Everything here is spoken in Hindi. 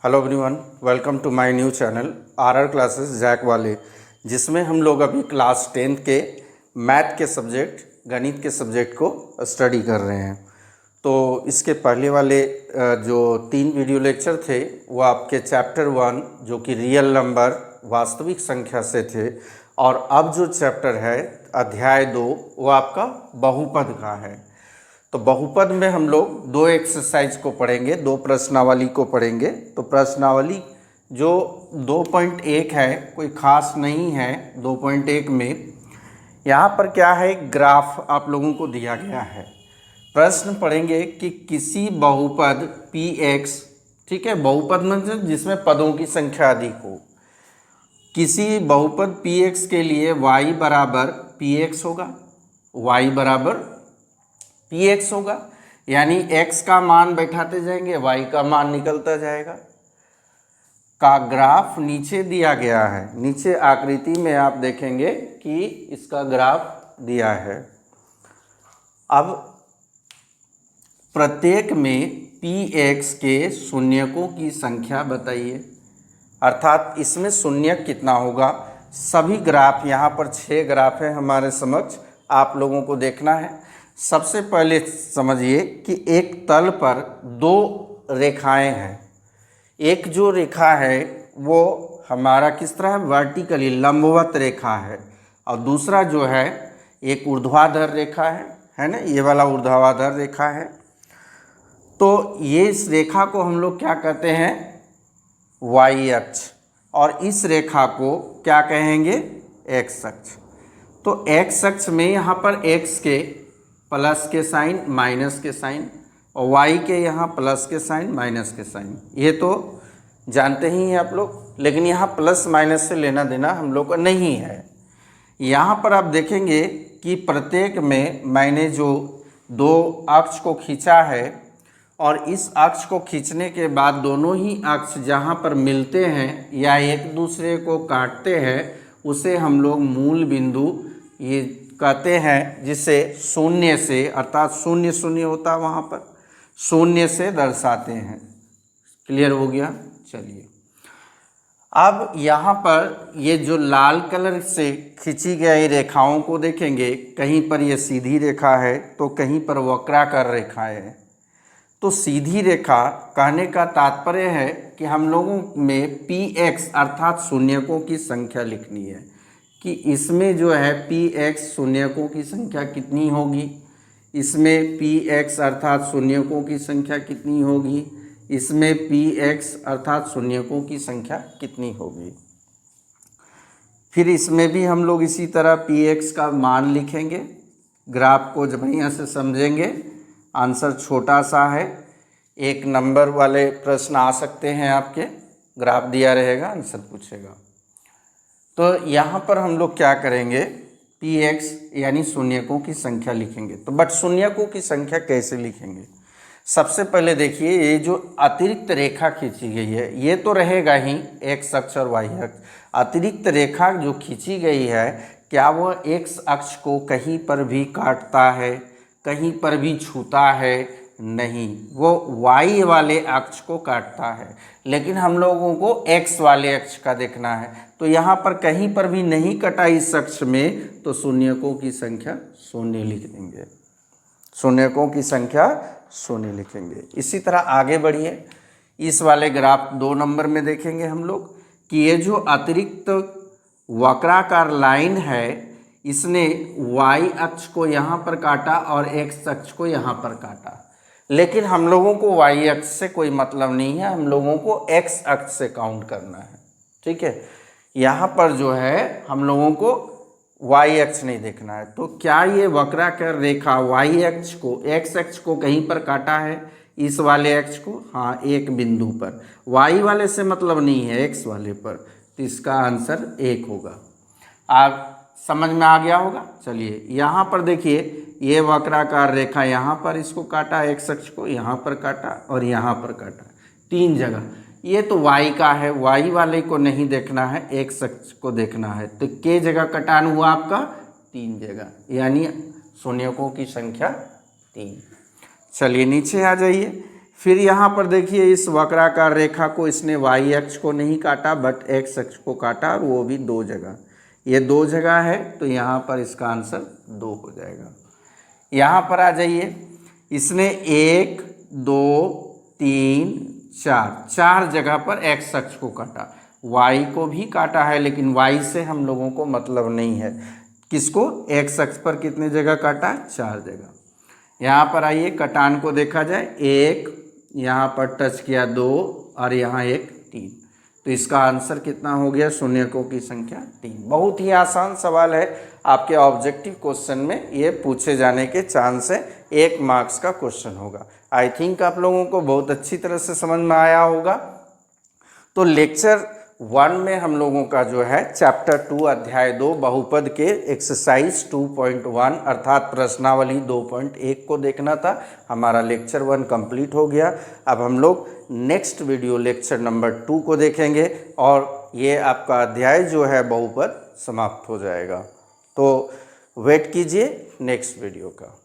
Hello everyone, welcome to my new channel RR classes JAC वाले, जिसमें हम लोग अभी क्लास 10th के मैथ के सब्जेक्ट गणित के सब्जेक्ट को स्टडी कर रहे हैं। तो इसके पहले वाले जो 3 वीडियो लेक्चर थे वो आपके चैप्टर 1 जो कि रियल नंबर वास्तविक संख्या से थे, और अब जो चैप्टर है अध्याय 2 वो आपका बहुपद का है। तो बहुपद में हम लोग 2 एक्सरसाइज को पढ़ेंगे, 2 प्रश्नावली को पढ़ेंगे। तो प्रश्नावली जो 2.1 है कोई ख़ास नहीं है। 2.1 में यहाँ पर क्या है, ग्राफ आप लोगों को दिया गया है। प्रश्न पढ़ेंगे कि किसी बहुपद px, ठीक है, बहुपद मतलब जिसमें पदों की संख्या अधिक हो, किसी बहुपद px के लिए y बराबर px होगा, y बराबर px होगा, यानी x का मान बैठाते जाएंगे y का मान निकलता जाएगा। का ग्राफ नीचे दिया गया है, नीचे आकृति में आप देखेंगे कि इसका ग्राफ दिया है। अब प्रत्येक में px के शून्यकों की संख्या बताइए, अर्थात इसमें शून्यक कितना होगा। सभी ग्राफ यहाँ पर 6 ग्राफ है हमारे समक्ष, आप लोगों को देखना है। सबसे पहले समझिए कि एक तल पर 2 रेखाएं हैं। एक जो रेखा है वो हमारा किस तरह है, वर्टिकली लंबवत रेखा है, और दूसरा जो है एक ऊर्ध्वाधर रेखा है ना, ये वाला ऊर्ध्वाधर रेखा है। तो ये इस रेखा को हम लोग क्या कहते हैं, y अक्ष, और इस रेखा को क्या कहेंगे, x अक्ष। तो x अक्ष में यहाँ पर x के प्लस के साइन माइनस के साइन, और y के यहाँ प्लस के साइन माइनस के साइन, ये तो जानते ही हैं आप लोग, लेकिन यहाँ प्लस माइनस से लेना देना हम लोग का नहीं है। यहाँ पर आप देखेंगे कि प्रत्येक में मैंने जो 2 अक्ष को खींचा है, और इस अक्ष को खींचने के बाद दोनों ही अक्ष जहाँ पर मिलते हैं या एक दूसरे को काटते हैं उसे हम लोग मूल बिंदु ये कहते हैं, जिसे शून्य से, अर्थात शून्य शून्य होता है वहाँ पर, शून्य से दर्शाते हैं। क्लियर हो गया। चलिए अब यहाँ पर ये जो लाल कलर से खींची गई रेखाओं को देखेंगे, कहीं पर ये सीधी रेखा है तो कहीं पर वक्राकार रेखाएं हैं। तो सीधी रेखा कहने का तात्पर्य है कि हम लोगों में px अर्थात शून्यकों की संख्या लिखनी है, कि इसमें जो है px शून्यकों की संख्या कितनी होगी, इसमें px अर्थात शून्यकों की संख्या कितनी होगी, इसमें px अर्थात शून्यकों की संख्या कितनी होगी। फिर इसमें भी हम लोग इसी तरह px का मान लिखेंगे। ग्राफ को जब बढ़िया से समझेंगे, आंसर छोटा सा है, 1 नंबर वाले प्रश्न आ सकते हैं आपके, ग्राफ दिया रहेगा, आंसर पूछेगा। तो यहाँ पर हम लोग क्या करेंगे, px यानी शून्यकों की संख्या लिखेंगे। तो बट शून्यकों की संख्या कैसे लिखेंगे, सबसे पहले देखिए ये जो अतिरिक्त रेखा खींची गई है ये तो रहेगा ही x अक्ष और y अक्ष। अतिरिक्त रेखा जो खींची गई है, क्या वह x अक्ष को कहीं पर भी काटता है, कहीं पर भी छूता है? नहीं, वो y वाले अक्ष को काटता है, लेकिन हम लोगों को x वाले अक्ष का देखना है। तो यहाँ पर कहीं पर भी नहीं कटा इस अक्ष में, तो शून्यकों की संख्या शून्य लिख देंगे, शून्यकों की संख्या शून्य लिखेंगे। इसी तरह आगे बढ़िए, इस वाले ग्राफ 2 नंबर में देखेंगे हम लोग कि ये जो अतिरिक्त वक्राकार लाइन है, इसने y अक्ष को यहाँ पर काटा और x अक्ष को यहाँ पर काटा, लेकिन हम लोगों को y अक्ष से कोई मतलब नहीं है, हम लोगों को x अक्ष से काउंट करना है। ठीक है, यहाँ पर जो है हम लोगों को y अक्ष नहीं देखना है। तो क्या ये वक्राकार रेखा y अक्ष को, x अक्ष को कहीं पर काटा है, इस वाले अक्ष को? हाँ, एक बिंदु पर, y वाले से मतलब नहीं है, x वाले पर। तो इसका आंसर 1 होगा। आप समझ में आ गया होगा। चलिए यहाँ पर देखिए, ये वक्राकार रेखा यहाँ पर इसको काटा, x अक्ष को यहाँ पर काटा और यहाँ पर काटा, 3 जगह। ये तो y का है, y वाले को नहीं देखना है, x अक्ष को देखना है। तो के जगह कटान हुआ आपका 3 जगह, यानी शून्यकों की संख्या 3। चलिए नीचे आ जाइए, फिर यहाँ पर देखिए इस वक्राकार रेखा को इसने वाई अक्ष को नहीं काटा बट एक्स अक्ष को काटा, और वो भी 2 जगह। ये 2 जगह है तो यहाँ पर इसका आंसर 2 हो जाएगा। यहाँ पर आ जाइए, इसने 1 2 3 4 जगह पर एक्स अक्ष को काटा, वाई को भी काटा है लेकिन वाई से हम लोगों को मतलब नहीं है। किसको? एक्स अक्ष पर कितने जगह काटा? 4 जगह। यहाँ पर आइए, कटान को देखा जाए, 1 यहाँ पर टच किया 2 और यहाँ 1 3, तो इसका आंसर कितना हो गया? शून्यकों की संख्या 3। बहुत ही आसान सवाल है, आपके ऑब्जेक्टिव क्वेश्चन में ये पूछे जाने के चांस है, 1 मार्क्स का क्वेश्चन होगा। आई थिंक आप लोगों को बहुत अच्छी तरह से समझ में आया होगा। तो लेक्चर 1 में हम लोगों का जो है चैप्टर 2 अध्याय 2 बहुपद के एक्सरसाइज 2.1 अर्थात प्रश्नावली 2.1 को देखना था। हमारा लेक्चर 1 कंप्लीट हो गया। अब हम लोग नेक्स्ट वीडियो लेक्चर नंबर 2 को देखेंगे और ये आपका अध्याय जो है बहुपद समाप्त हो जाएगा। तो वेट कीजिए नेक्स्ट वीडियो का।